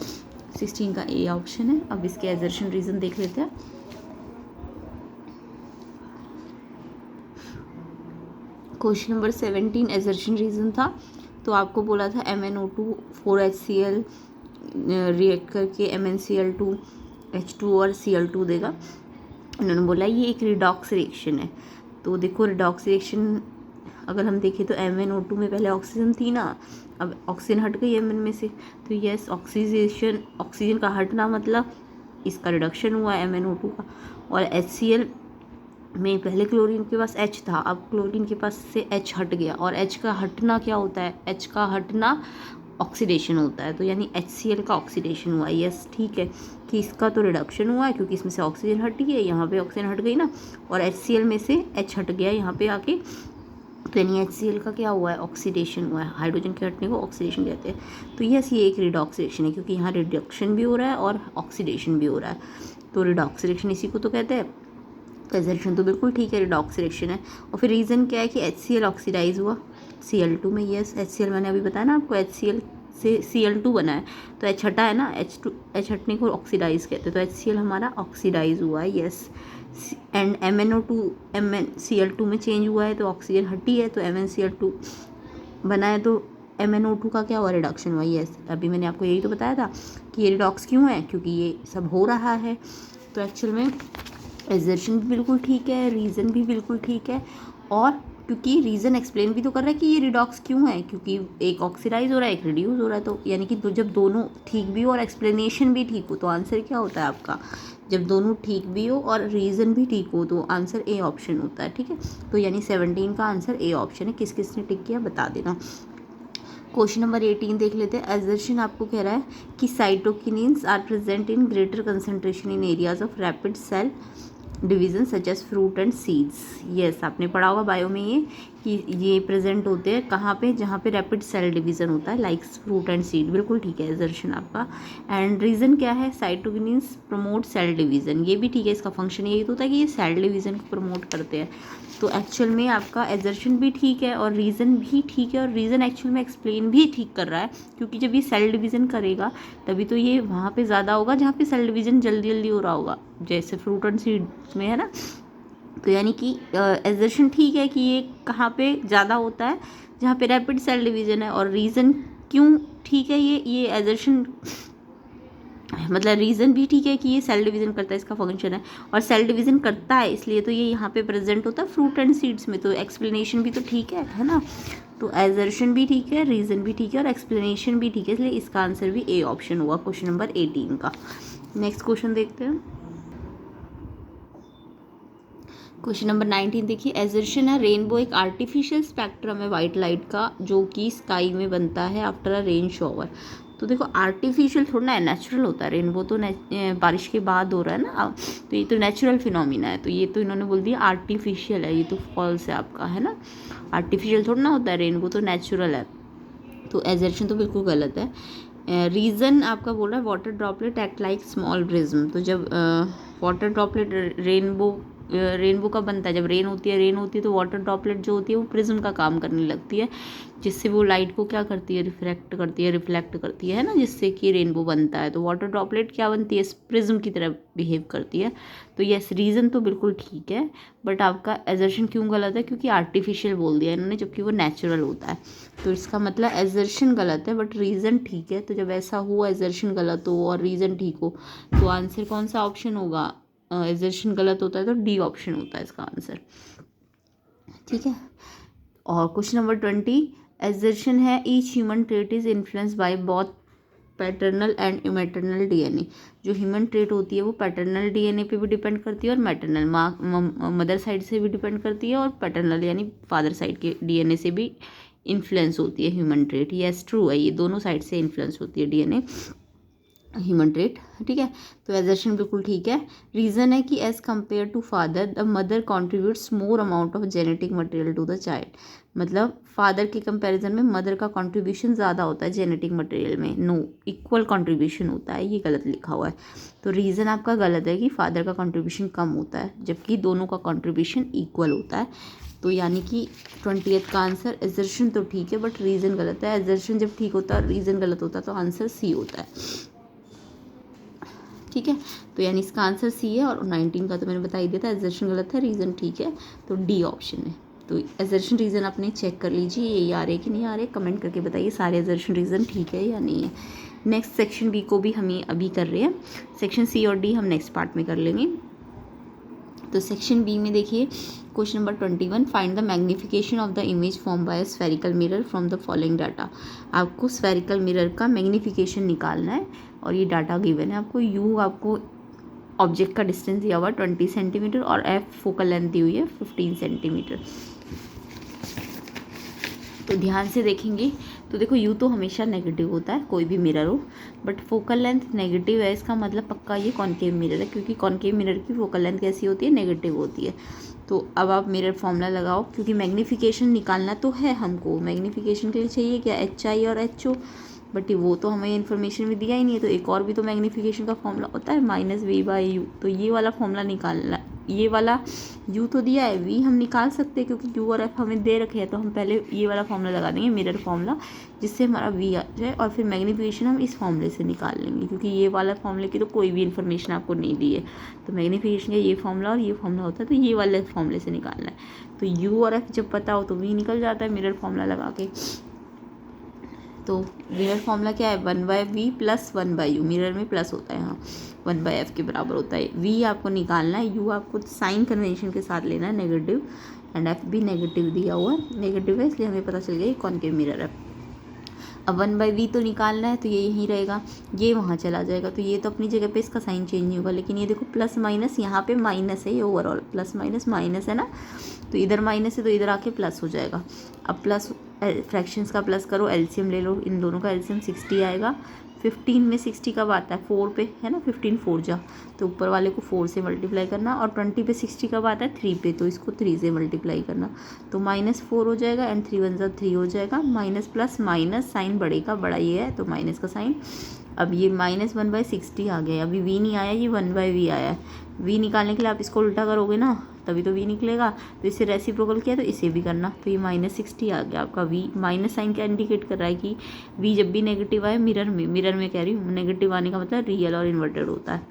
16 का ए ऑप्शन है। अब इसके एजर्शन रीजन देख लेते हैं। क्वेश्चन नंबर 17 एजर्शन रीजन था, तो आपको बोला था MnO2 4HCl रिएक्ट करके MnCl2 H2 और Cl2 देगा। उन्होंने बोला ये एक रिडॉक्स रिएक्शन है। तो देखो रिडॉक्स रिएक्शन अगर हम देखें तो MnO2 में पहले ऑक्सीजन थी ना, अब ऑक्सीजन हट गई Mn में से, तो यस ऑक्सीजन का हटना मतलब इसका रिडक्शन हुआ MnO2 का। और HCl में पहले क्लोरीन के पास H था, अब क्लोरीन के पास से H हट गया, और H का हटना क्या होता है, H का हटना ऑक्सीडेशन होता है। तो यानी HCl का ऑक्सीडेशन हुआ, यस ठीक है, कि इसका तो रिडक्शन हुआ है क्योंकि इसमें से ऑक्सीजन हटी है, यहाँ पे ऑक्सीजन हट गई ना, और HCl में से H हट गया यहाँ पे आके, तो यानी HCl का क्या हुआ है, ऑक्सीडेशन हुआ है। हाइड्रोजन के हटने को ऑक्सीडेशन कहते हैं। तो यस ये एक रिडॉक्स रिएक्शन है, क्योंकि यहाँ रिडक्शन भी हो रहा है और ऑक्सीडेशन भी हो रहा है। तो रिडॉक्स रिएक्शन इसी को तो कहते हैं। एजर्शन तो बिल्कुल ठीक है, रिडॉक्स रिएक्शन है। और फिर रीज़न क्या है कि HCl ऑक्सीडाइज हुआ Cl2 में, यस HCl मैंने अभी बताया ना आपको, HCl से Cl2 बना है, तो H हटा है ना, H हटने को ऑक्सीडाइज कहते हैं। तो HCl हमारा ऑक्सीडाइज हुआ है, यस। एंड MnO2 MnCl2 में चेंज हुआ है, तो ऑक्सीजन हटी है, तो MnCl2 बना है, तो MnO2 का क्या हुआ, रिडक्शन हुआ, यस। अभी मैंने आपको यही तो बताया था कि ये रिडॉक्स क्यों है, क्योंकि ये सब हो रहा है। तो एक्चुअल में एजर्शन भी बिल्कुल ठीक है, रीज़न भी बिल्कुल ठीक है, और क्योंकि रीज़न एक्सप्लेन भी तो कर रहा है कि ये रिडॉक्स क्यों है, क्योंकि एक ऑक्सीडाइज हो रहा है एक रिड्यूस हो रहा है। तो यानी कि जब दोनों ठीक भी हो और एक्सप्लेनेशन भी ठीक हो तो आंसर क्या होता है आपका, जब दोनों ठीक भी हो और रीज़न भी ठीक हो तो आंसर ए ऑप्शन होता है। ठीक है, तो यानी 17 का आंसर ए ऑप्शन है। किस किस ने टिक किया बता देना। क्वेश्चन नंबर 18 देख लेते हैं। एजर्शन आपको कह रहा है कि cytokinins are present in greater concentration in areas of rapid cell division such as fruit and seeds. Yes, आपने पढ़ा होगा बायो में ये कि ये प्रेजेंट होते हैं कहाँ पे, जहाँ पे रैपिड सेल डिवीजन होता है, लाइक फ्रूट एंड सीड। बिल्कुल ठीक है एजर्शन आपका। एंड रीज़न क्या है, साइटोकिनिन्स प्रमोट सेल डिवीजन। ये भी ठीक है, इसका फंक्शन यही तो होता है कि ये सेल डिवीजन को प्रमोट करते हैं। तो एक्चुअल में आपका एजर्शन भी ठीक है और रीज़न भी ठीक है, और रीज़न एक्चुअल में एक्सप्लेन भी ठीक कर रहा है, क्योंकि जब ये सेल डिवीज़न करेगा तभी तो ये वहाँ पे ज़्यादा होगा जहाँ पे सेल डिवीज़न जल्दी जल्दी हो रहा होगा, जैसे फ्रूट एंड सीड्स में है ना। तो यानी कि एजर्शन ठीक है कि ये कहाँ पे ज़्यादा होता है, जहाँ पे रैपिड सेल डिवीज़न है। और रीज़न क्यों ठीक है, ये एजर्शन मतलब रीज़न भी ठीक है कि ये सेल डिवीज़न करता है, इसका फंक्शन है, और सेल डिवीज़न करता है इसलिए तो ये यहाँ पे प्रेजेंट होता है फ्रूट एंड सीड्स में। तो एक्सप्लेनेशन भी तो ठीक है ना। तो एजर्शन भी ठीक है, रीज़न भी ठीक है और एक्सप्लेनेशन भी ठीक है, इसलिए इसका आंसर भी ए ऑप्शन होगा क्वेश्चन नंबर 18 का। नेक्स्ट क्वेश्चन देखते हैं। क्वेश्चन नंबर 19 देखिए। एजर्शन है रेनबो एक आर्टिफिशियल स्पेक्ट्रम है वाइट लाइट का जो कि स्काई में बनता है आफ्टर अ रेन शॉवर। तो देखो आर्टिफिशियल थोड़ा ना नेचुरल होता है, रेनबो तो बारिश के बाद हो रहा है ना, तो ये तो नेचुरल फिनोमिना है। तो ये तो इन्होंने बोल दिया आर्टिफिशियल है, ये तो फॉल्स है आपका, है ना। आर्टिफिशियल थोड़ा ना होता है, रेनबो तो नेचुरल है। तो एजर्शन तो बिल्कुल गलत है। रीज़न आपका बोल रहा है water droplet act like small prism. तो जब वाटर ड्रॉपलेट रेनबो का बनता है, जब रेन होती है तो वाटर ड्रॉपलेट जो होती है वो प्रिज्म का काम करने लगती है, जिससे वो लाइट को क्या करती है, रिफ्लेक्ट करती है ना, जिससे कि रेनबो बनता है। तो वाटर ड्रॉपलेट क्या बनती है, प्रिज्म की तरह बिहेव करती है। तो यस, रीज़न तो बिल्कुल ठीक है, बट आपका एजर्शन क्यों गलत है, क्योंकि आर्टिफिशियल बोल दिया इन्होंने, जबकि वो नेचुरल होता है। तो इसका मतलब एजर्शन गलत है बट रीज़न ठीक है। तो जब ऐसा हो एजर्शन गलत हो और रीज़न ठीक हो तो आंसर कौन सा ऑप्शन होगा, एजर्शन गलत होता है तो डी ऑप्शन होता है इसका आंसर। ठीक है। और क्वेश्चन नंबर 20। एजर्शन है each human trait is influence by both paternal and maternal DNA. जो ह्यूमन ट्रेट होती है वो पैटर्नल डीएनए पे भी डिपेंड करती है और मैटरनल मदर साइड से भी डिपेंड करती है, और पैटर्नल यानी फादर साइड के डीएनए से भी इन्फ्लुएंस होती है ह्यूमन ट्रेट। यस ट्रू है, ये दोनों साइड से इन्फ्लुएंस होती है डीएनए ह्यूमन ट्रेट। ठीक है, तो एजर्शन बिल्कुल ठीक है। रीज़न है कि as compare to father the mother contributes more amount of genetic material to the child. मतलब फादर के कंपैरिजन में मदर का कंट्रीब्यूशन ज़्यादा होता है जेनेटिक मटेरियल में, नो इक्वल कंट्रीब्यूशन होता है, ये गलत लिखा हुआ है। तो रीज़न आपका गलत है कि फादर का कंट्रीब्यूशन कम होता है जबकि दोनों का कंट्रीब्यूशन इक्वल होता है। तो यानी कि 20th का आंसर एजर्शन तो ठीक है बट रीज़न गलत है। एजर्शन जब ठीक होता है और रीज़न गलत होता है तो आंसर सी होता है। ठीक है, तो यानी इसका आंसर सी है। और 19 का तो मैंने बता ही दिया था, एजर्शन गलत है, रीज़न ठीक है, तो डी ऑप्शन है। तो एजर्शन रीज़न अपने चेक कर लीजिए ये आ रहे कि नहीं आ रहे, कमेंट करके बताइए सारे एजर्शन रीज़न ठीक है या नहीं है। नेक्स्ट सेक्शन बी को भी हम अभी कर रहे हैं, सेक्शन सी और डी हम नेक्स्ट पार्ट में कर लेंगे। तो सेक्शन बी में देखिए question number 21। Find the magnification of the image form by spherical mirror from the following data. आपको स्फेरिकल मिरर का मैग्नीफिकेशन निकालना है और ये डाटा गिवन है आपको। यू आपको ऑब्जेक्ट का डिस्टेंस दिया हुआ 20 सेंटीमीटर और एफ फोकल लेंथ दी हुई है 15 सेंटीमीटर। तो ध्यान से देखेंगे तो देखो यू तो हमेशा नेगेटिव होता है कोई भी मिरर हो, बट फोकल लेंथ नेगेटिव है, इसका मतलब पक्का ये कॉनकेव मिरर है, क्योंकि कॉनकेव मिरर की फोकल लेंथ कैसी होती है, नेगेटिव होती है। तो अब आप मिरर फॉर्मूला लगाओ, क्योंकि मैग्नीफिकेशन निकालना तो है हमको, मैग्नीफिकेशन के लिए चाहिए क्या HI और HO, बट वो तो हमें इन्फॉर्मेशन में दिया ही नहीं है। तो एक और भी तो मैग्नीफिकेशन का फॉर्मूला होता है -V/U। तो ये वाला फॉर्मूला निकालना, ये वाला U तो दिया है, V हम निकाल सकते हैं क्योंकि U और F हमें दे रखे हैं। तो हम पहले ये वाला फॉर्मूला लगा देंगे मिरर फॉर्मूला, जिससे हमारा V आ जाए, और फिर मैग्नीफिकेशन हम इस फॉर्मूले से निकाल लेंगे, क्योंकि ये वाला फॉर्मूले की तो कोई भी इन्फॉर्मेशन आपको नहीं दी है। तो मैग्नीफिकेशन का ये फॉर्मूला और ये फॉर्मूला होता है, तो ये वाले फॉर्मूले से निकालना है। तो U और F जब पता हो तो V निकल जाता है मिरर फॉर्मूला लगा के। तो मिरर फॉर्मूला क्या है, 1/V + 1/U, मिरर में प्लस होता है यहाँ, 1/F के बराबर होता है। V आपको निकालना है, U आपको साइन कन्वेंशन के साथ लेना है नेगेटिव, एंड एफ भी नेगेटिव दिया हुआ है, नेगेटिव है इसलिए हमें पता चल गया ये कॉनकेव मिरर है। अब 1/v तो निकालना है तो ये यहीं रहेगा, ये वहाँ चला जाएगा, तो ये तो अपनी जगह पे इसका साइन चेंज नहीं होगा। लेकिन ये देखो प्लस माइनस यहाँ पे माइनस है, ये ओवरऑल प्लस माइनस माइनस है ना, तो इधर माइनस है तो इधर आके प्लस हो जाएगा। अब प्लस फ्रैक्शंस का प्लस करो, एलसीएम ले लो, इन दोनों का एलसीएम 60 आएगा। 15 में 60 कब आता है, 4 पे है ना, 15 4 जा, तो ऊपर वाले को 4 से मल्टीप्लाई करना, और 20 पे 60 कब आता है, 3 पे, तो इसको 3 से मल्टीप्लाई करना, तो -4 हो जाएगा, एंड 3 1 3 हो जाएगा। माइनस प्लस माइनस साइन बढ़ेगा, बड़ा ये है तो माइनस का साइन। अब ये -1/60 आ गया, अभी v नहीं आया, ये 1/v आया है। v निकालने के लिए आप इसको उल्टा करोगे ना तभी तो v निकलेगा, तो इससे रेसिप्रोकल किया तो इसे भी करना, तो ये -60 आ गया आपका v। माइनस साइन क्या इंडिकेट कर रहा है कि v जब भी नेगेटिव आए मिरर में कह रही हूँ, नेगेटिव आने का मतलब रियल और इन्वर्टेड होता है।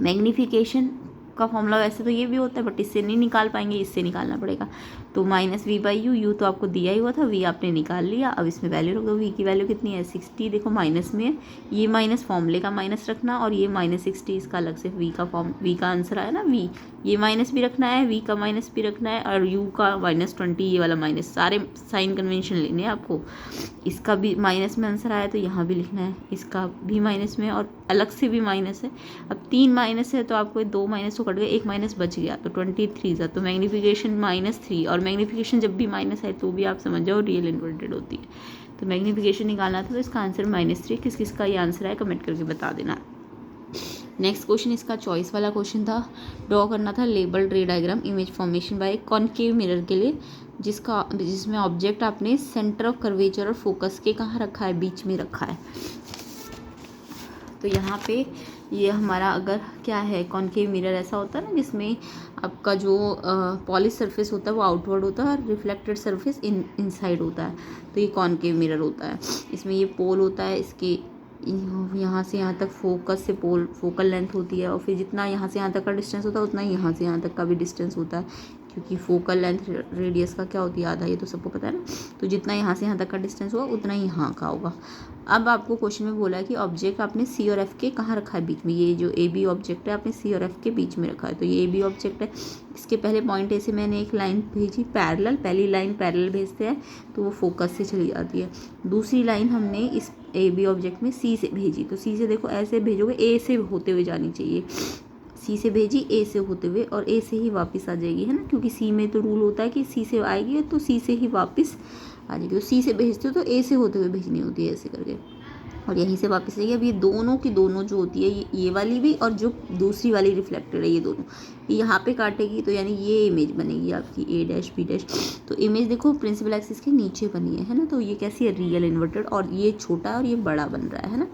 मैग्नीफिकेशन का फॉर्मूला वैसे तो ये भी होता है, बट इससे नहीं निकाल पाएंगे, इससे निकालना पड़ेगा। तो -v/u, u तो आपको दिया ही हुआ था, v आपने निकाल लिया। अब इसमें वैल्यू रख दो, v की वैल्यू कितनी है 60, देखो माइनस में है, ये माइनस फॉर्मूले का माइनस रखना, और ये -60 इसका अलग से v का आंसर आया ना, v ये माइनस भी रखना है, v का माइनस भी रखना है, और u का -20, ये वाला माइनस, सारे साइन कन्वेंशन लेने हैं आपको। इसका भी माइनस में आंसर आया तो यहाँ भी लिखना है, इसका भी माइनस में और अलग से भी माइनस है। अब 3 माइनस है तो आपको 2 माइनस तो कट गए, 1 माइनस बच गया, तो 23 था, तो मैग्नीफिकेशन -3, और मैग्नीफिकेशन जब भी माइनस है तो भी आप समझ जाओ रियल इन्वर्टेड होती है। तो मैग्नीफिकेशन निकालना था, तो इसका आंसर -3। किस किस का ये आंसर है कमेंट करके बता देना। नेक्स्ट क्वेश्चन इसका चॉइस वाला क्वेश्चन था, ड्रॉ करना था लेबल्ड रे diagram image formation by concave mirror के लिए, जिसमें ऑब्जेक्ट आपने सेंटर ऑफ कर्वेचर और फोकस के कहाँ रखा है, बीच में रखा है। तो यहाँ पे ये हमारा अगर क्या है, कॉनकेव मिरर ऐसा होता है ना जिसमें आपका जो पॉलिश सरफेस होता है वो आउटवर्ड होता है और रिफ्लेक्टेड सरफेस इनसाइड होता है, तो ये कॉनकेव मिरर होता है। इसमें ये पोल होता है, इसके यहाँ से यहाँ तक फोकस से फोकल लेंथ होती है, और फिर जितना यहाँ से यहाँ तक का डिस्टेंस होता है उतना ही यहाँ से यहाँ तक का भी डिस्टेंस होता है, क्योंकि फोकल लेंथ रेडियस का क्या होती है, आधा, ये तो सबको पता है ना। तो जितना यहाँ से यहाँ तक का डिस्टेंस होगा उतना ही यहाँ का होगा। अब आपको क्वेश्चन में बोला है कि ऑब्जेक्ट आपने सी और एफ के कहाँ रखा है, बीच में। ये जो ए बी ऑब्जेक्ट है आपने सी और एफ के बीच में रखा है, तो ये ए बी ऑब्जेक्ट है, इसके पहले पॉइंट ए से मैंने एक लाइन भेजी पैरेलल, पहली लाइन पैरेलल भेजते हैं तो वो फोकस से चली जाती है। दूसरी लाइन हमने इस ए बी ऑब्जेक्ट में सी से भेजी, तो सी से देखो ऐसे भेजोगे, ए से होते हुए जानी चाहिए, सी से भेजी ए से होते हुए, और ए से ही वापस आ जाएगी, है ना, क्योंकि सी में तो रूल होता है कि सी से आएगी तो सी से ही वापस आ जाएगी। तो सी से भेजते हो तो ए से होते हुए भेजनी होती है ऐसे करके, और यहीं से वापस आएगी। अब ये दोनों की दोनों जो होती है, ये वाली भी और जो दूसरी वाली रिफ्लेक्टेड है, ये दोनों यहाँ पे काटेगी, तो यानी ये इमेज बनेगी आपकी ए डैश बी डैश। तो इमेज देखो प्रिंसिपल एक्सिस के नीचे बनी है ना, तो ये कैसी है, रियल इन्वर्टेड, और ये छोटा और ये बड़ा बन रहा है ना।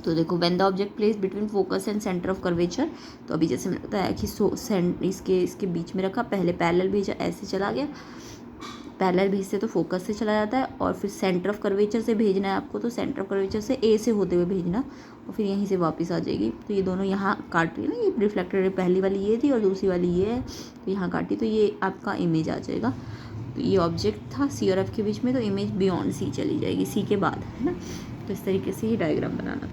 तो देखो when the object place between focus and centre of curvature, तो अभी जैसे मैंने बताया कि इसके बीच में रखा, पहले पैरेलल भेजा, ऐसे चला गया, पैरेलल भेजते तो फोकस से चला जाता है, और फिर सेंटर ऑफ कर्वेचर से भेजना है आपको, तो सेंटर ऑफ कर्वेचर से ए से होते हुए भेजना, और फिर यहीं से वापस आ जाएगी। तो ये दोनों यहाँ काट रही है ना, ये रिफ्लेक्टेड, पहली वाली ये थी और दूसरी वाली ये है, तो यहाँ काटी, तो ये आपका इमेज आ जाएगा। तो ये ऑब्जेक्ट था सी और एफ के बीच में, तो इमेज बियॉन्ड सी चली जाएगी, सी के बाद, है ना। तो इस तरीके से ये डायग्राम बनाना।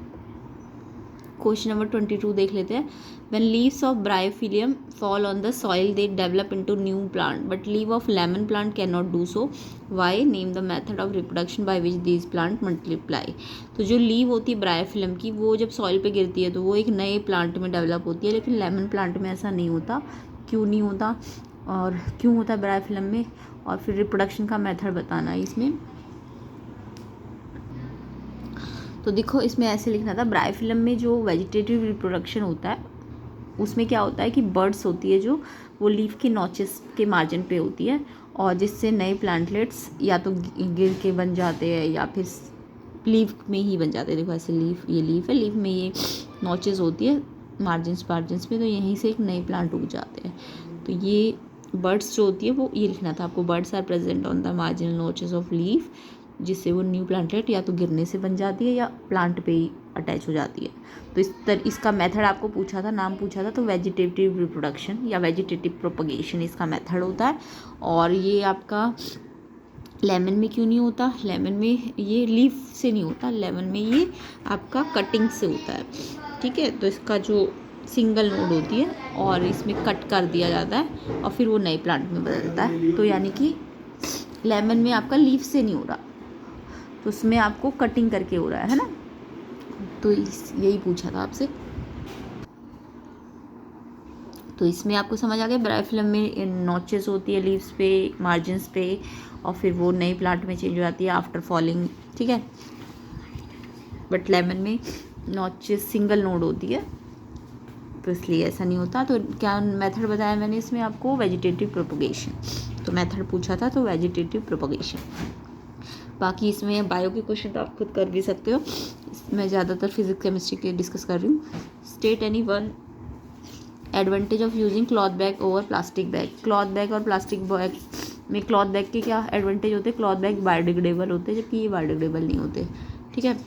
क्वेश्चन नंबर 22 देख लेते हैं। When leaves of bryophyllum fall on the soil they develop into new plant, but leave of lemon plant can not do so, why, name the method of reproduction by which these plant multiply. तो जो leave होती है ब्रायोफिलियम की, वो जब soil पे गिरती है तो वो एक नए प्लांट में डेवलप होती है, लेकिन लेमन प्लांट में ऐसा नहीं होता। क्यों नहीं होता और क्यों होता है ब्रायोफिलियम में, और फिर रिप्रोडक्शन का मेथड बताना है इसमें। तो देखो इसमें ऐसे लिखना था, ब्रायोफिलियम में जो वेजिटेटिव रिप्रोडक्शन होता है उसमें क्या होता है कि बर्ड्स होती है जो वो लीफ के नॉचेस के मार्जिन पे होती है, और जिससे नए प्लांटलेट्स या तो गिर के बन जाते हैं या फिर लीफ में ही बन जाते हैं। देखो ऐसे ये लीफ है, लीफ में ये नॉचेस होती है मार्जिन्स पे, तो यहीं से एक नए प्लांट उग जाते हैं। तो ये बर्ड्स जो होती है वो ये लिखना था आपको, buds are present on the marginal notches of leaf, जिससे वो न्यू प्लांटलेट या तो गिरने से बन जाती है या प्लांट पे ही अटैच हो जाती है। तो इसका मेथड आपको पूछा था, नाम पूछा था, तो वेजिटेटिव रिप्रोडक्शन या वेजिटेटिव प्रोपगेशन इसका मेथड होता है। और ये आपका लेमन में क्यों नहीं होता, लेमन में ये लीफ से नहीं होता, लेमन में ये आपका कटिंग से होता है, ठीक है। तो इसका जो सिंगल नोड होती है और इसमें कट कर दिया जाता है और फिर वो नए प्लांट में बदलता है। तो यानी कि लेमन में आपका लीफ से नहीं हो रहा, तो उसमें आपको कटिंग करके हो रहा है ना। तो यही पूछा था आपसे। तो इसमें आपको समझ आ गया, ब्रायोफिलम में नॉचेस होती है लीव्स पे, मार्जिन्स पे, और फिर वो नए प्लांट में चेंज हो जाती है आफ्टर फॉलिंग, ठीक है। बट लेमन में नॉचेस सिंगल नोड होती है, तो इसलिए ऐसा नहीं होता। तो क्या मेथड बताया मैंने इसमें आपको, वेजिटेटिव प्रोपगेशन। तो मेथड पूछा था तो वेजिटेटिव प्रोपगेशन। बाकी इसमें बायो के क्वेश्चन तो आप खुद कर भी सकते हो, मैं ज़्यादातर फिजिक्स केमिस्ट्री के डिस्कस कर रही हूँ। State any one advantage of using cloth bag over plastic bag. Cloth bag और प्लास्टिक बैग में क्लॉथ बैग के क्या एडवांटेज होते हैं? क्लॉथ बैग बायोडिग्रेडेबल होते हैं, जबकि ये बायोडिग्रेडेबल नहीं होते, ठीक है।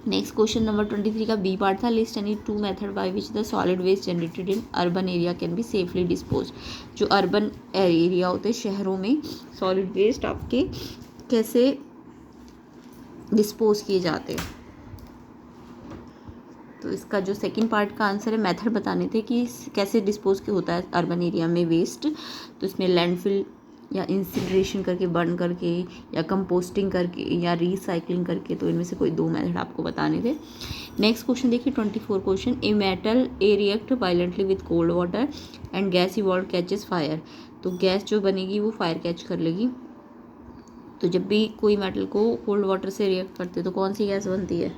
नेक्स्ट क्वेश्चन नंबर 23 का बी पार्ट था, list any two method by which the solid waste generated in urban area can be safely dispose. जो अर्बन एरिया होते हैं, शहरों में सॉलिड वेस्ट आपके कैसे डिस्पोज किए जाते हैं। तो इसका जो सेकंड पार्ट का आंसर है, मेथड बताने थे कि कैसे डिस्पोज के होता है अर्बन एरिया में वेस्ट। तो इसमें लैंडफिल या इंसिनरेशन करके, बर्न करके, या कंपोस्टिंग करके, या रिसाइकलिंग करके। तो इनमें से कोई दो मेथड आपको बताने थे। नेक्स्ट क्वेश्चन देखिए 24 question, a metal A react violently with cold water and gas evolve catches fire. तो गैस जो बनेगी वो फायर कैच कर लेगी। तो जब भी कोई मेटल को कोल्ड वाटर से रिएक्ट करते हैं तो कौन सी गैस बनती है?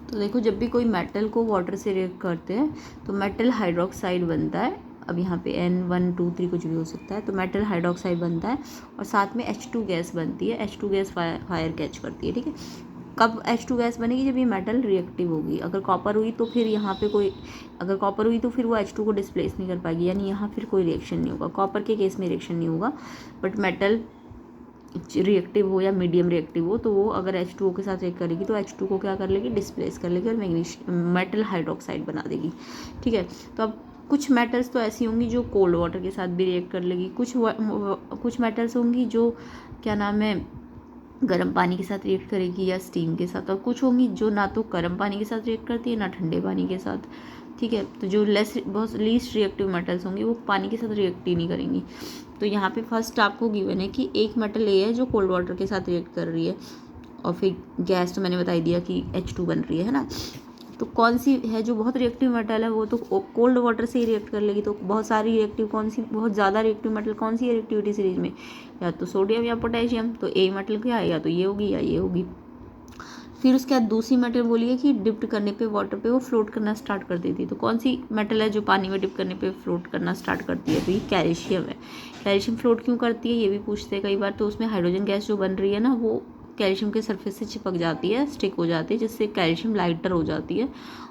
तो देखो, जब भी कोई मेटल को वाटर से रिएक्ट करते हैं तो मेटल हाइड्रोक्साइड बनता है। अब यहाँ पे N1 2 3 कुछ भी हो सकता है। तो मेटल हाइड्रोक्साइड बनता है और साथ में H2 गैस बनती है। H2 गैस फायर कैच करती है, ठीक है। कब H2 गैस बनेगी? जब ये मेटल रिएक्टिव होगी। अगर कॉपर हुई तो फिर यहाँ पे कोई, अगर कॉपर हुई तो फिर वो H2 को डिस्प्लेस नहीं कर पाएगी, यानी यहाँ फिर कोई रिएक्शन नहीं होगा। कॉपर के केस में रिएक्शन नहीं होगा, बट मेटल रिएक्टिव हो या मीडियम रिएक्टिव हो तो वो अगर H2O के साथ रिएक्ट करेगी तो H2 को क्या कर लेगी? डिस्प्लेस कर लेगी और मेटल हाइड्रोक्साइड बना देगी, ठीक है। तो अब कुछ मेटल्स तो ऐसी होंगी जो कोल्ड वाटर के साथ भी रिएक्ट कर लेगी, कुछ मेटल्स होंगी जो क्या नाम है, गर्म पानी के साथ रिएक्ट करेगी या स्टीम के साथ, और कुछ होंगी जो ना तो गर्म पानी के साथ रिएक्ट करती है ना ठंडे पानी के साथ, ठीक है। तो जो बहुत लीस्ट रिएक्टिव मेटल्स होंगी वो पानी के साथ रिएक्ट ही नहीं करेंगी। तो यहाँ पे फर्स्ट आपको गिवन है कि एक मेटल ए है जो कोल्ड वाटर के साथ रिएक्ट कर रही है, और फिर गैस तो मैंने बताई दिया कि H2 बन रही है ना। तो कौन सी है जो बहुत रिएक्टिव मेटल है? वो तो कोल्ड वाटर से ही रिएक्ट कर लेगी। तो बहुत सारी रिएक्टिव कौन सी, बहुत ज़्यादा रिएक्टिव मेटल कौन सी है रिएक्टिविटी सीरीज में? या तो सोडियम या पोटेशियम। तो ए मेटल क्या है? या तो ये होगी या ये होगी। फिर उसके बाद दूसरी मेटल बोली है कि डिप्ट करने पे वाटर पे वो फ्लोट करना स्टार्ट कर देती है। तो कौन सी मेटल है जो पानी में डिप करने पे फ्लोट करना स्टार्ट करती है? तो ये कैल्शियम है। कैल्शियम फ्लोट क्यों करती है ये भी पूछते हैं कई बार। तो उसमें हाइड्रोजन गैस जो बन रही है ना, वो कैल्शियम के सरफेस से चिपक जाती है, स्टिक हो जाती है, जिससे कैल्शियम लाइटर हो जाती है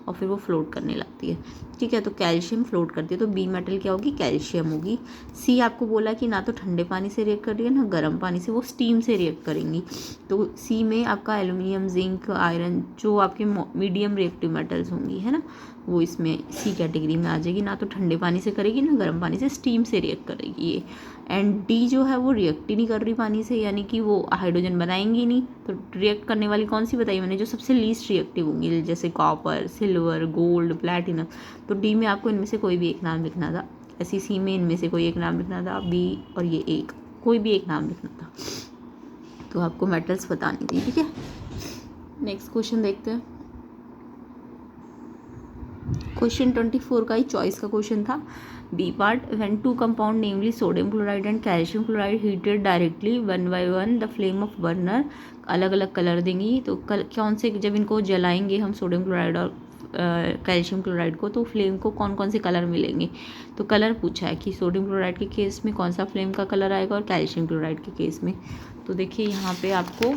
और फिर वो फ्लोट करने लगती है, ठीक है। तो कैल्शियम फ्लोट करती है, तो बी मेटल क्या होगी? कैल्शियम होगी। सी आपको बोला कि ना तो ठंडे पानी से रिएक्ट कर रही है ना गर्म पानी से, वो स्टीम से रिएक्ट करेंगी। तो सी में आपका एल्यूमिनियम, जिंक, आयरन, जो आपके मीडियम रिएक्टिव मेटल्स होंगी, है ना, वो इसमें सी कैटेगरी में आ जाएगी। ना तो ठंडे पानी से करेगी ना गर्म पानी से, स्टीम से रिएक्ट करेगी ये। एंड डी जो है वो रिएक्ट ही नहीं कर रही पानी से, यानी कि वो हाइड्रोजन बनाएंगी नहीं। तो रिएक्ट करने वाली कौन सी बताई मैंने? जो सबसे लीस्ट रिएक्टिव होंगी, जैसे कॉपर, सिल्वर, गोल्ड, प्लैटिनम। तो डी में आपको इनमें से कोई भी एक नाम लिखना था। ऐसी सी में इनमें से कोई एक नाम लिखना था, बी और ये एक, कोई भी एक नाम लिखना था। तो आपको मेटल्स बतानी थी, ठीक है। नेक्स्ट क्वेश्चन देखते हैं। क्वेश्चन 24 का ही चॉइस का क्वेश्चन था, B part. When two compound namely sodium chloride and calcium chloride heated directly one by one the flame of burner, अलग अलग कलर देंगी। तो कौन से, जब इनको जलाएंगे हम सोडियम क्लोराइड और कैल्शियम क्लोराइड को, तो फ्लेम को कौन कौन से कलर मिलेंगे? तो कलर पूछा है कि सोडियम क्लोराइड के केस में कौन सा फ्लेम का कलर आएगा और कैल्शियम क्लोराइड के केस में। तो देखिए यहाँ पे आपको,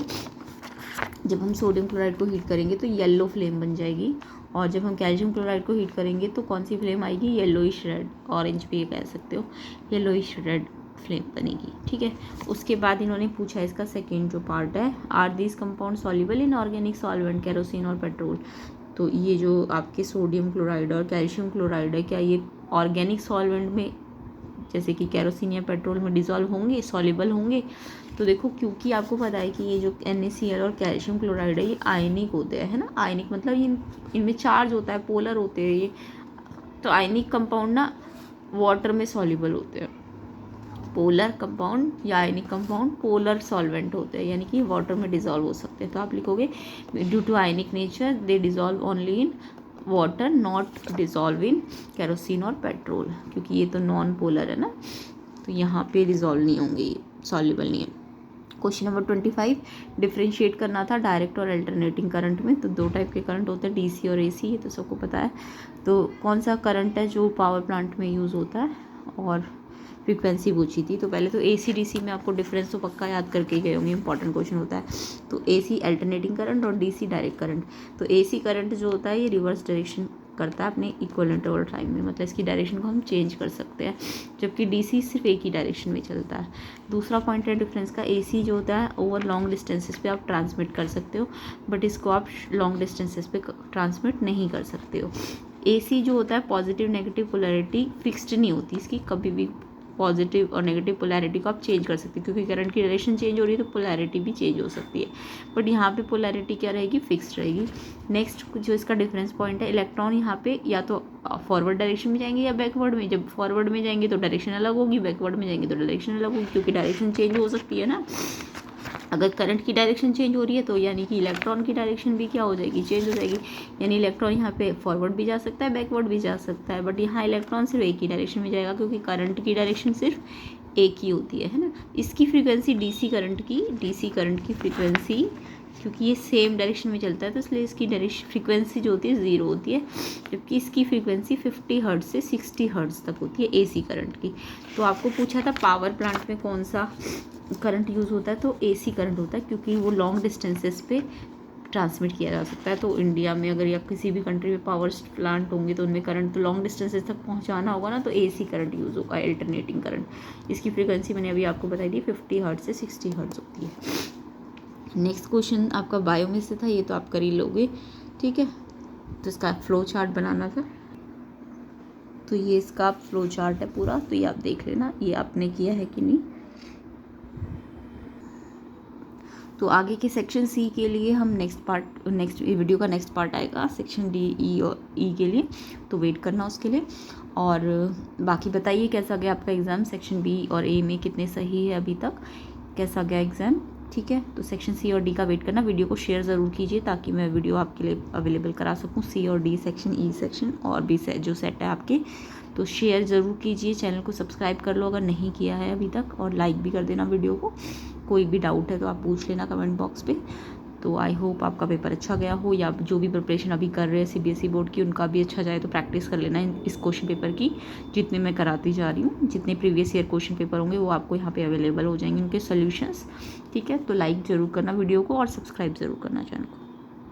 जब हम सोडियम क्लोराइड को हीट करेंगे तो येलो फ्लेम बन जाएगी, और जब हम कैल्शियम क्लोराइड को हीट करेंगे तो कौन सी फ्लेम आएगी? येलोइश रेड, ऑरेंज भी कह सकते हो, येलोइश रेड फ्लेम बनेगी, ठीक है। उसके बाद इन्होंने पूछा इसका सेकेंड जो पार्ट है, are this compound soluble in organic solvent, kerosene और पेट्रोल। तो ये जो आपके सोडियम क्लोराइड और कैल्शियम क्लोराइड है, क्या ये ऑर्गेनिक सॉल्वेंट में जैसे कि केरोसिन या पेट्रोल में डिज़ोल्व होंगे, सॉल्युबल होंगे? तो देखो, क्योंकि आपको पता है कि ये जो NaCl और कैल्शियम क्लोराइड है ये आयनिक होते हैं, है ना। आयनिक मतलब ये इनमें चार्ज होता है, पोलर होते हैं ये, तो आयनिक कंपाउंड ना वाटर में सॉल्युबल होते हैं, पोलर कंपाउंड या आयनिक कंपाउंड पोलर सॉल्वेंट होते हैं, यानी कि वाटर में डिजॉल्व हो सकते हैं। तो आप लिखोगे due to ionic nature they dissolve only in water not dissolve in kerosene और पेट्रोल, क्योंकि ये तो नॉन पोलर है ना, तो यहाँ पे डिजॉल्व नहीं होंगे, ये सॉल्युबल नहीं है। क्वेश्चन नंबर 25, डिफ्रेंशिएट करना था डायरेक्ट और अल्टरनेटिंग करंट में। तो 2 टाइप के करंट होते हैं, डीसी और एसी, ये तो सबको पता है। तो कौन सा करंट है जो पावर प्लांट में यूज़ होता है और फ्रीक्वेंसी पूछी थी। तो पहले तो एसी डीसी में आपको डिफरेंस तो पक्का याद करके ही गए होंगे, इंपॉर्टेंट क्वेश्चन होता है। तो एसी अल्टरनेटिंग करंट और डीसी डायरेक्ट करंट। तो एसी करंट जो होता है ये रिवर्स डायरेक्शन करता है अपने इक्वल इंटरवल टाइम में, मतलब इसकी डायरेक्शन को हम चेंज कर सकते हैं, जबकि डीसी सिर्फ एक ही डायरेक्शन में चलता है। दूसरा पॉइंट है डिफरेंस का, एसी जो होता है ओवर लॉन्ग डिस्टेंसेस पे आप ट्रांसमिट कर सकते हो, बट इसको आप लॉन्ग डिस्टेंसेस पे ट्रांसमिट नहीं कर सकते हो। एसी जो होता है पॉजिटिव नेगेटिव पोलैरिटी फिक्स्ड नहीं होती इसकी, कभी भी पॉजिटिव और नेगेटिव पोलैरिटी को आप चेंज कर सकते हैं, क्योंकि करंट की डायरेक्शन चेंज हो रही है तो पोलैरिटी भी चेंज हो सकती है, बट यहाँ पे पोलैरिटी क्या रहेगी, फिक्स्ड रहेगी। नेक्स्ट जो इसका डिफरेंस पॉइंट है, इलेक्ट्रॉन यहाँ पे या तो फॉरवर्ड डायरेक्शन में जाएंगे या बैकवर्ड में। जब फॉरवर्ड में जाएंगे तो डायरेक्शन अलग होगी, बैकवर्ड में जाएंगे तो डायरेक्शन अलग होगी, क्योंकि डायरेक्शन चेंज हो सकती है ना। अगर करंट की डायरेक्शन चेंज हो रही है तो यानी कि इलेक्ट्रॉन की डायरेक्शन भी क्या हो जाएगी, चेंज हो जाएगी। यानी इलेक्ट्रॉन यहाँ पे फॉरवर्ड भी जा सकता है, बैकवर्ड भी जा सकता है, बट यहाँ इलेक्ट्रॉन सिर्फ एक ही डायरेक्शन में जाएगा, क्योंकि करंट की डायरेक्शन सिर्फ एक ही होती है ना। इसकी फ्रीक्वेंसी डीसी करंट की फ्रीक्वेंसी, क्योंकि ये सेम डायरेक्शन में चलता है तो इसलिए इसकी डायरेक्शन फ्रीक्वेंसी जो होती है 0 होती है, जबकि इसकी फ्रीक्वेंसी 50 हर्ट्ज से 60 हर्ट्ज तक होती है एसी करंट की। तो आपको पूछा था पावर प्लांट में कौन सा करंट यूज़ होता है, तो एसी करंट होता है, क्योंकि वो लॉन्ग डिस्टेंसेस पे ट्रांसमिट किया जा सकता है। तो इंडिया में अगर या किसी भी कंट्री में पावर प्लांट होंगे तो उनमें करंट तो लॉन्ग डिस्टेंसेस तक पहुंचाना होगा ना, तो एसी करंट यूज़ होगा, अल्टरनेटिंग करंट। इसकी फ्रीक्वेंसी मैंने अभी आपको बताई थी 50 हर्ट्ज से 60 हर्ट्ज होती है। नेक्स्ट क्वेश्चन आपका बायो में से था, ये तो आप कर ही लोगे, ठीक है। तो इसका फ्लो चार्ट बनाना था, तो ये इसका फ्लो चार्ट है पूरा, तो ये आप देख लेना ये आपने किया है कि नहीं। तो आगे के सेक्शन सी के लिए हम नेक्स्ट वीडियो का नेक्स्ट पार्ट आएगा सेक्शन डी ई और ई के लिए, तो वेट करना उसके लिए। और बाकी बताइए कैसा गया आपका एग्ज़ाम, सेक्शन बी और ए में कितने सही है अभी तक, कैसा गया एग्ज़ाम, ठीक है। तो सेक्शन सी और डी का वेट करना, वीडियो को शेयर ज़रूर कीजिए ताकि मैं वीडियो आपके लिए अवेलेबल करा सकूँ, सी और डी सेक्शन, ई सेक्शन और बी जो सेट है आपके। तो शेयर ज़रूर कीजिए, चैनल को सब्सक्राइब कर लो अगर नहीं किया है अभी तक, और लाइक भी कर देना वीडियो को। कोई भी डाउट है तो आप पूछ लेना कमेंट बॉक्स पे। तो आई होप आपका पेपर अच्छा गया हो, या जो भी प्रिपरेशन अभी कर रहे हैं सीबीएसई बोर्ड की उनका भी अच्छा जाए, तो प्रैक्टिस कर लेना इस क्वेश्चन पेपर की, जितने मैं कराती जा रही हूँ। जितने प्रीवियस ईयर क्वेश्चन पेपर होंगे वो आपको यहाँ पे अवेलेबल हो जाएंगे उनके सोल्यूशंस, ठीक है। तो लाइक ज़रूर करना वीडियो को और सब्सक्राइब ज़रूर करना चैनल को।